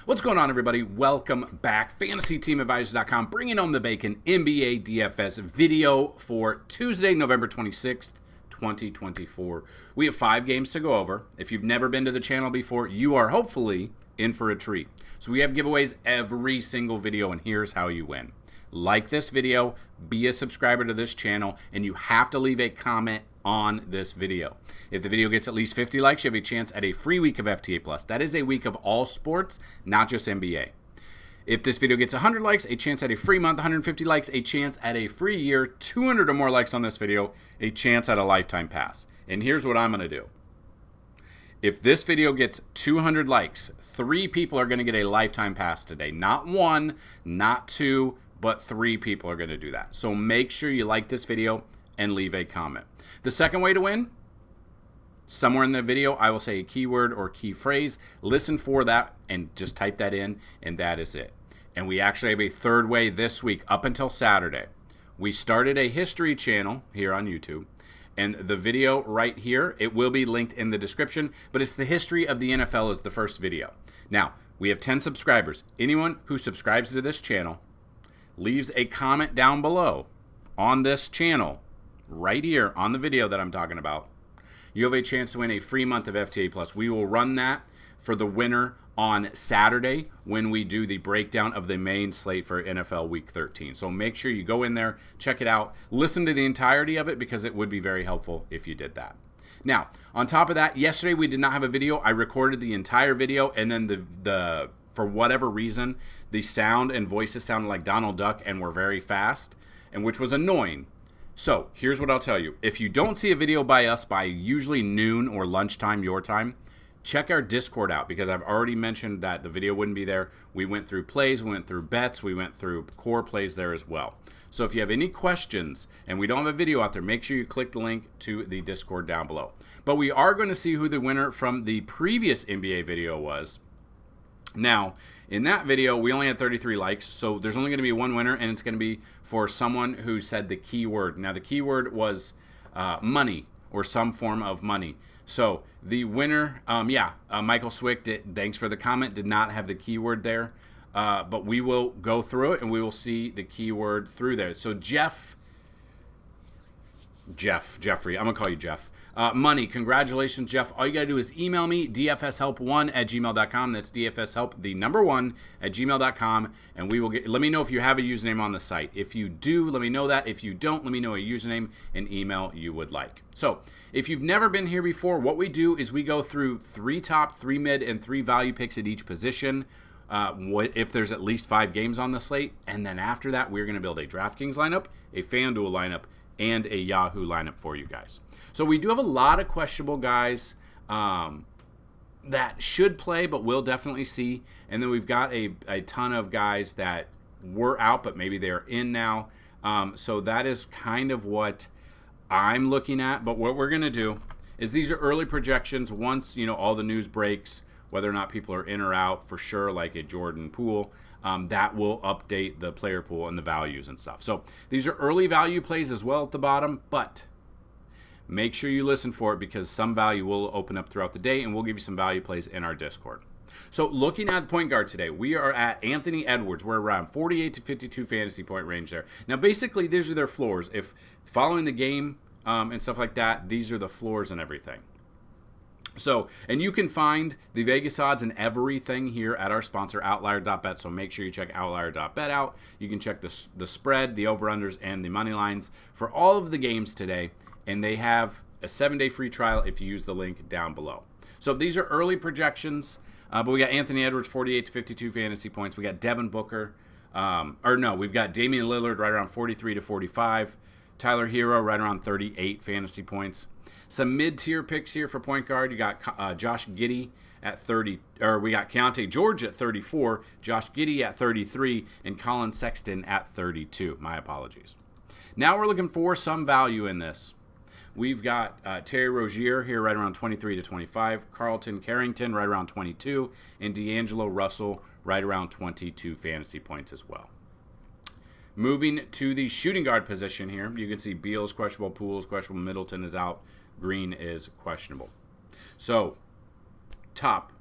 What's going on, everybody? Welcome back. FantasyTeamAdvisors.com bringing home the bacon. NBA DFS video for Tuesday, November 26th, 2024. We have 5 games to go over. If you've never been to the channel before, you are hopefully in for a treat. So we have giveaways every single video, and here's how you win. Like this video, be a subscriber to this channel, and you have to leave a comment on this video. If the video gets at least 50 likes, you have a chance at a free week of FTA+. That is a week of all sports, not just NBA. If this video gets 100 likes, a chance at a free month, 150 likes, a chance at a free year, 200 or more likes on this video, a chance at a lifetime pass. And here's what I'm going to do. If this video gets 200 likes, 3 people are going to get a lifetime pass today. Not 1, not 2, but 3 people are going to do that. So make sure you like this video and leave a comment. The second way to win, somewhere in the video, I will say a keyword or key phrase. Listen for that and just type that in, and that is it. And we actually have a third way this week up until Saturday. We started a history channel here on YouTube, and the video right here, it will be linked in the description, but it's the history of the NFL is the first video. Now, we have 10 subscribers. Anyone who subscribes to this channel leaves a comment down below on this channel, right here on the video that I'm talking about, you have a chance to win a free month of FTA+. We will run that for the winner on Saturday when we do the breakdown of the main slate for NFL Week 13. So make sure you go in there, check it out, listen to the entirety of it because it would be very helpful if you did that. Now, on top of that, yesterday we did not have a video. I recorded the entire video, and then the for whatever reason, the sound and voices sounded like Donald Duck and were very fast, and which was annoying. So here's what I'll tell you. If you don't see a video by us by usually noon or lunchtime your time, check our Discord out because I've already mentioned that the video wouldn't be there. We went through plays, we went through bets, we went through core plays there as well. So if you have any questions and we don't have a video out there, make sure you click the link to the Discord down below. But we are going to see who the winner from the previous NBA video was. Now, in that video, we only had 33 likes, so there's only going to be one winner, and it's going to be for someone who said the keyword. Now, the keyword was money or some form of money. So the winner, Michael Swick, thanks for the comment, did not have the keyword there, but we will go through it, and we will see the keyword through there. So Jeffrey, I'm going to call you Jeff. Money, congratulations, Jeff. All you got to do is email me, dfshelp1@gmail.com. That's dfshelp, the number 1, @gmail.com. And we will let me know if you have a username on the site. If you do, let me know that. If you don't, let me know a username and email you would like. So if you've never been here before, what we do is we go through 3 top, 3 mid, and 3 value picks at each position. If there's at least 5 games on the slate. And then after that, we're going to build a DraftKings lineup, a FanDuel lineup, and a Yahoo lineup for you guys. So we do have a lot of questionable guys that should play, but we'll definitely see. And then we've got a ton of guys that were out, but maybe they're in now. So that is kind of what I'm looking at. But what we're going to do is these are early projections. Once, all the news breaks, whether or not people are in or out, for sure, like a Jordan Poole, that will update the player pool and the values and stuff. So these are early value plays as well at the bottom, but make sure you listen for it because some value will open up throughout the day, and we'll give you some value plays in our Discord. So looking at the point guard today, we are at Anthony Edwards. We're around 48 to 52 fantasy point range there. Now, basically, these are their floors. If following the game and stuff like that, these are the floors and everything. So, and you can find the Vegas odds and everything here at our sponsor, Outlier.bet. So make sure you check Outlier.bet out. You can check the spread, the over-unders, and the money lines for all of the games today. And they have a 7-day free trial if you use the link down below. So these are early projections. But we got Anthony Edwards, 48 to 52 fantasy points. We got Devin Booker. We've got Damian Lillard right around 43 to 45. Tyler Hero right around 38 fantasy points. Some mid-tier picks here for point guard. You got Josh Giddey at 30, or we got Keontae George at 34, Josh Giddey at 33, and Colin Sexton at 32. My apologies. Now we're looking for some value in this. We've got Terry Rozier here right around 23 to 25, Carlton Carrington right around 22, and D'Angelo Russell right around 22 fantasy points as well. Moving to the shooting guard position here, you can see Beal's questionable, Poole's questionable, Middleton is out, Green is questionable. So, top,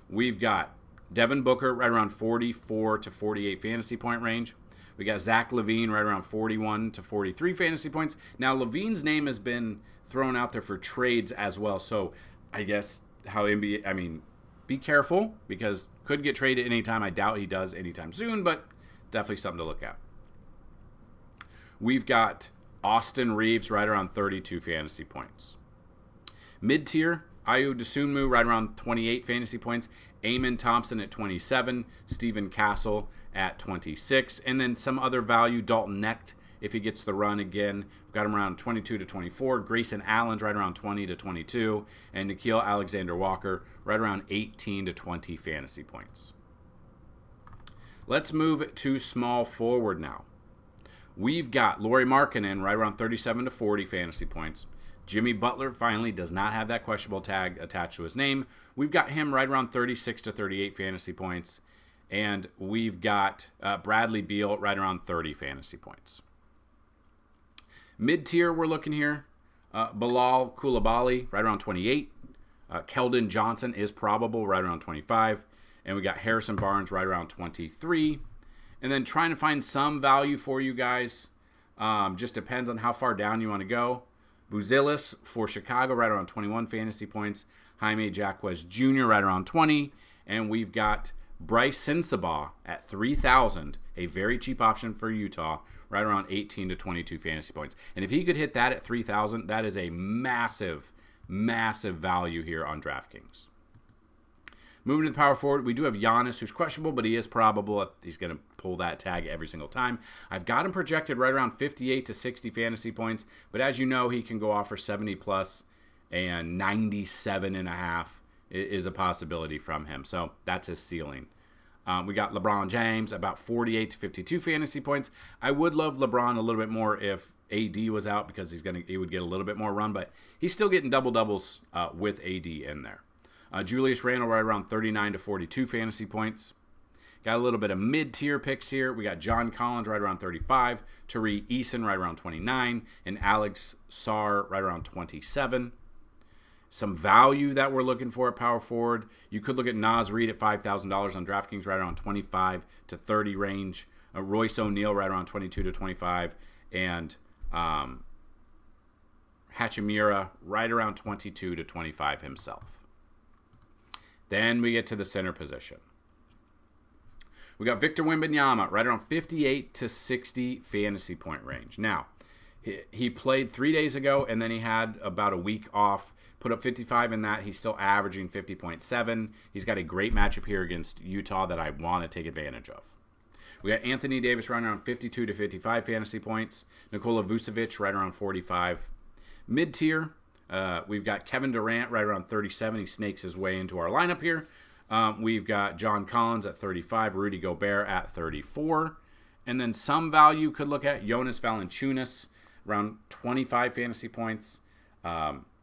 we've got Devin Booker right around 44 to 48 fantasy point range. We got Zach LaVine right around 41 to 43 fantasy points. Now, LaVine's name has been thrown out there for trades as well. So I guess how NBA, be careful because could get traded anytime. I doubt he does anytime soon, but definitely something to look at. We've got Austin Reeves right around 32 fantasy points. Mid-tier, Ayo Dosunmu right around 28 fantasy points. Eamon Thompson at 27. Stephen Castle at 26. And then some other value, Dalton Knecht, if he gets the run again. We've got him around 22 to 24. Grayson Allen's right around 20 to 22. And Nickeil Alexander-Walker right around 18 to 20 fantasy points. Let's move to small forward now. We've got Lauri Markkanen right around 37 to 40 fantasy points. Jimmy Butler finally does not have that questionable tag attached to his name. We've got him right around 36 to 38 fantasy points. And we've got Bradley Beal right around 30 fantasy points. Mid-tier, we're looking here. Bilal Coulibaly right around 28. Keldon Johnson is probable right around 25. And we got Harrison Barnes right around 23. And then trying to find some value for you guys. Just depends on how far down you want to go. Buzelis for Chicago right around 21 fantasy points. Jaime Jaquez Jr. right around 20. And we've got Bryce Sensabaugh at 3,000, a very cheap option for Utah, right around 18 to 22 fantasy points. And if he could hit that at 3,000, that is a massive, massive value here on DraftKings. Moving to the power forward, we do have Giannis, who's questionable, but he is probable. He's going to pull that tag every single time. I've got him projected right around 58 to 60 fantasy points, but as you know, he can go off for 70 plus, and 97.5 is a possibility from him. So that's his ceiling. We got LeBron James, about 48 to 52 fantasy points. I would love LeBron a little bit more if AD was out because he would get a little bit more run, but he's still getting double-doubles with AD in there. Julius Randle right around 39 to 42 fantasy points. Got a little bit of mid-tier picks here. We got John Collins right around 35, Tari Eason right around 29, and Alex Sarr right around 27. Some value that we're looking for at power forward. You could look at Naz Reid at $5,000 on DraftKings right around 25 to 30 range. Royce O'Neal right around 22 to 25, and Hachimura right around 22 to 25 himself. Then we get to the center position. We got Victor Wembanyama right around 58 to 60 fantasy point range. Now, he played 3 days ago, and then he had about a week off. Put up 55 in that. He's still averaging 50.7. He's got a great matchup here against Utah that I want to take advantage of. We got Anthony Davis right around 52 to 55 fantasy points. Nikola Vucevic right around 45. Mid-tier, we've got Kevin Durant right around 37. He snakes his way into our lineup here. We've got John Collins at 35. Rudy Gobert at 34. And then some value could look at Jonas Valanciunas around 25 fantasy points.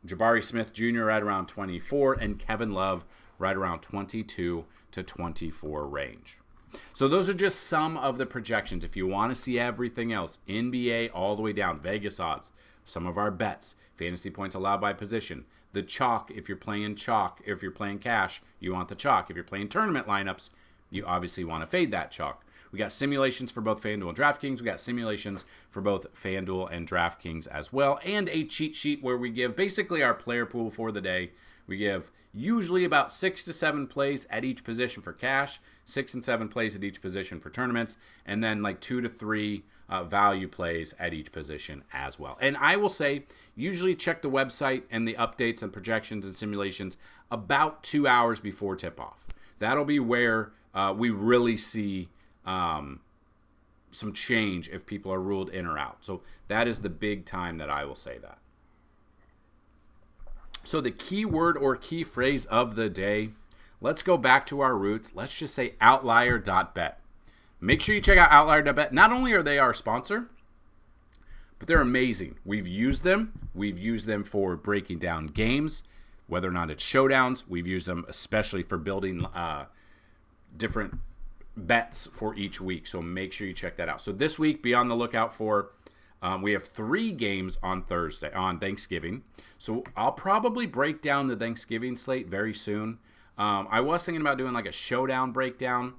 Jabari Smith Jr. right around 24, and Kevin Love right around 22 to 24 range. So those are just some of the projections. If you want to see everything else, NBA all the way down, Vegas odds, some of our bets, fantasy points allowed by position, the chalk, if you're playing chalk, if you're playing cash, you want the chalk. If you're playing tournament lineups, you obviously want to fade that chalk. We got simulations for both FanDuel and DraftKings. We got simulations for both FanDuel and DraftKings as well. And a cheat sheet where we give basically our player pool for the day. We give usually about 6 to 7 plays at each position for cash, 6 and 7 plays at each position for tournaments, and then like 2 to 3 value plays at each position as well. And I will say, usually check the website and the updates and projections and simulations about 2 hours before tip-off. That'll be where we really see some change if people are ruled in or out. So that is the big time that I will say that. So the key word or key phrase of the day, let's go back to our roots. Let's just say outlier.bet. Make sure you check out outlier.bet. Not only are they our sponsor, but they're amazing. We've used them. We've used them for breaking down games, whether or not it's showdowns. We've used them especially for building different bets for each week. So make sure you check that out. So this week, be on the lookout for, we have 3 games on Thanksgiving. So I'll probably break down the Thanksgiving slate very soon. I was thinking about doing like a showdown breakdown,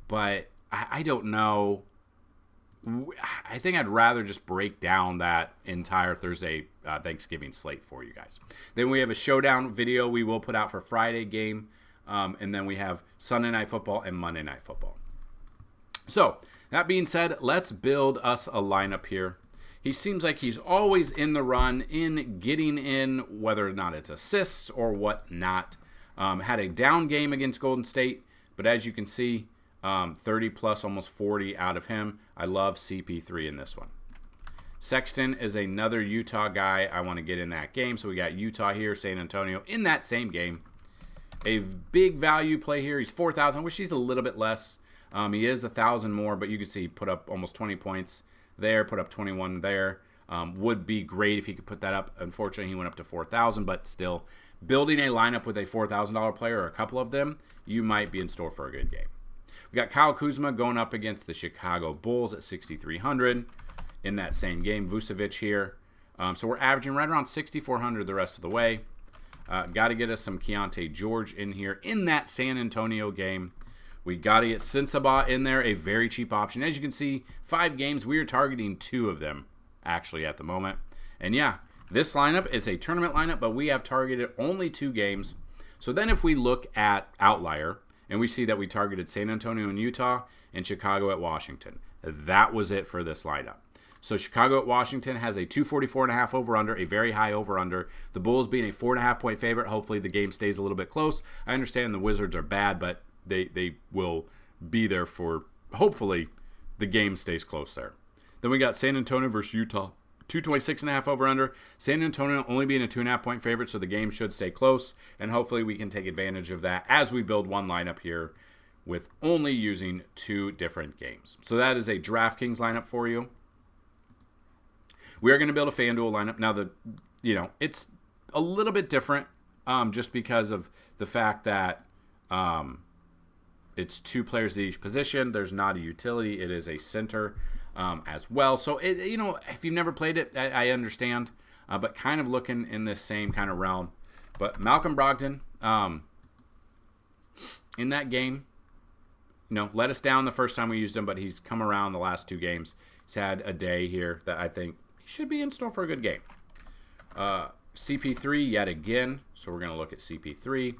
but I don't know. I think I'd rather just break down that entire Thursday Thanksgiving slate for you guys. Then we have a showdown video we will put out for Friday game. And then we have Sunday Night Football and Monday Night Football. So, that being said, let's build us a lineup here. He seems like he's always in the run, in getting in, whether or not it's assists or whatnot. Had a down game against Golden State, but as you can see, 30 plus, almost 40 out of him. I love CP3 in this one. Sexton is another Utah guy I want to get in that game. So we got Utah here, San Antonio in that same game. A big value play here. He's 4,000. I wish he's a little bit less. He is 1,000 more, but you can see put up almost 20 points there, put up 21 there. Would be great if he could put that up. Unfortunately, he went up to 4,000, but still, building a lineup with a $4,000 player or a couple of them, you might be in store for a good game. We got Kyle Kuzma going up against the Chicago Bulls at 6,300 in that same game. Vucevic here. So we're averaging right around 6,400 the rest of the way. Got to get us some Keontae George in here in that San Antonio game. We got to get Sensabaugh in there, a very cheap option. As you can see, 5 games. We are targeting 2 of them, actually, at the moment. And yeah, this lineup is a tournament lineup, but we have targeted only 2 games. So then if we look at Outlier, and we see that we targeted San Antonio and Utah and Chicago at Washington. That was it for this lineup. So Chicago at Washington has a 244.5 over-under, a very high over-under. The Bulls being a 4.5-point favorite. Hopefully the game stays a little bit close. I understand the Wizards are bad, but they will be there for, hopefully, the game stays close there. Then we got San Antonio versus Utah. 226.5 over-under. San Antonio only being a 2.5-point favorite, so the game should stay close, and hopefully we can take advantage of that as we build one lineup here with only using 2 different games. So that is a DraftKings lineup for you. We are going to build a FanDuel lineup. Now, it's a little bit different just because of the fact that it's 2 players at each position. There's not a utility. It is a center as well. So, if you've never played it, I understand. But kind of looking in this same kind of realm. But Malcolm Brogdon, in that game, let us down the first time we used him, but he's come around the last 2 games. He's had a day here that I think he should be in store for a good game. CP3 yet again. So we're going to look at CP3.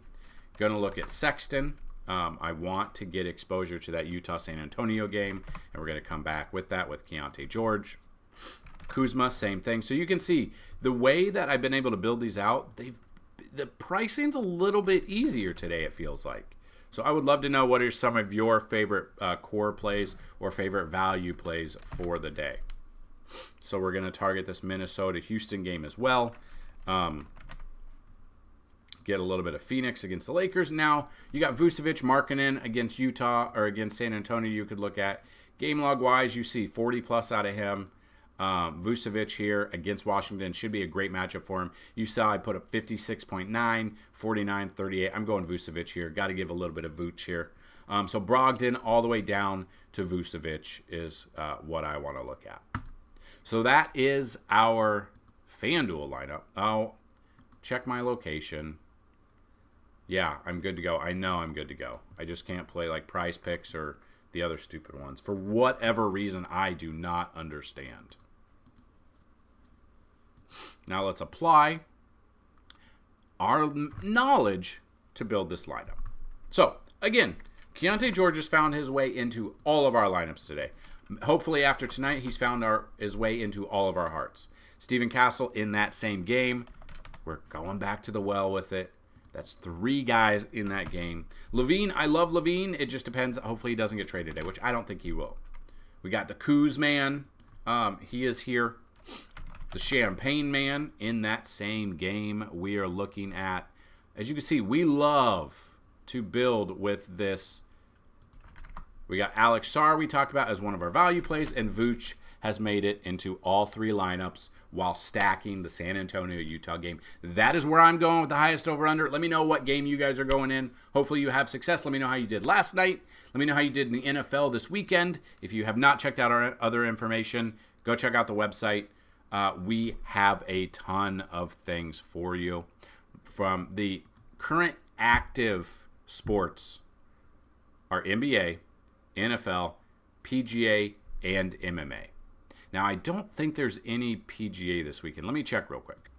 Going to look at Sexton. I want to get exposure to that Utah-San Antonio game, and we're going to come back with that with Keontae George. Kuzma, same thing. So you can see the way that I've been able to build these out, the pricing's a little bit easier today, it feels like. So I would love to know what are some of your favorite core plays or favorite value plays for the day. So we're going to target this Minnesota-Houston game as well. Get a little bit of Phoenix against the Lakers. Now, you got Vucevic Markkanen against Utah or against San Antonio you could look at. Game log-wise, you see 40-plus out of him. Vucevic here against Washington should be a great matchup for him. You saw I put up 56.9, 49, 38. I'm going Vucevic here. Got to give a little bit of Vooch here. So Brogdon all the way down to Vucevic is what I want to look at. So that is our FanDuel lineup. I'll check my location. Yeah, I'm good to go. I know I'm good to go. I just can't play like Prize Picks or the other stupid ones. For whatever reason, I do not understand. Now let's apply our knowledge to build this lineup. So, again, Keontae George has found his way into all of our lineups today. Hopefully after tonight, he's found his way into all of our hearts. Stephen Castle in that same game. We're going back to the well with it. That's 3 guys in that game. Levine, I love Levine. It just depends. Hopefully he doesn't get traded today, which I don't think he will. We got the Kuz man. He is here. The Champagne man in that same game we are looking at. As you can see, we love to build with this. We got Alex Sarr we talked about as one of our value plays, and Vooch has made it into all 3 lineups while stacking the San Antonio-Utah game. That is where I'm going with the highest over-under. Let me know what game you guys are going in. Hopefully you have success. Let me know how you did last night. Let me know how you did in the NFL this weekend. If you have not checked out our other information, go check out the website. We have a ton of things for you. From the current active sports are NBA, NFL, PGA, and MMA. Now, I don't think there's any PGA this weekend. Let me check real quick.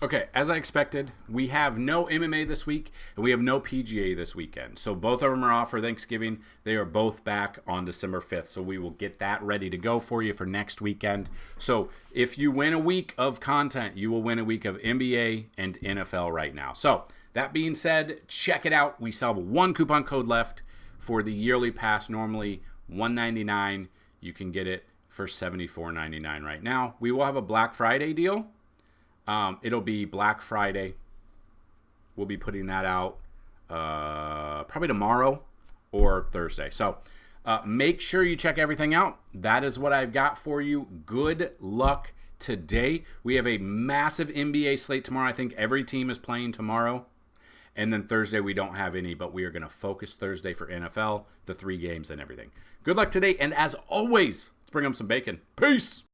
Okay, as I expected, we have no MMA this week, and we have no PGA this weekend. So both of them are off for Thanksgiving. They are both back on December 5th, so we will get that ready to go for you for next weekend. So if you win a week of content, you will win a week of NBA and NFL right now. So that being said, check it out. We still have one coupon code left for the yearly pass, normally $199. You can get it for $74.99 right now. We will have a Black Friday deal. It'll be Black Friday. We'll be putting that out probably tomorrow or Thursday. So make sure you check everything out. That is what I've got for you. Good luck today. We have a massive NBA slate tomorrow. I think every team is playing tomorrow. And then Thursday we don't have any, but we are going to focus Thursday for NFL, the 3 games and everything. Good luck today. And as always, let's bring them some bacon. Peace.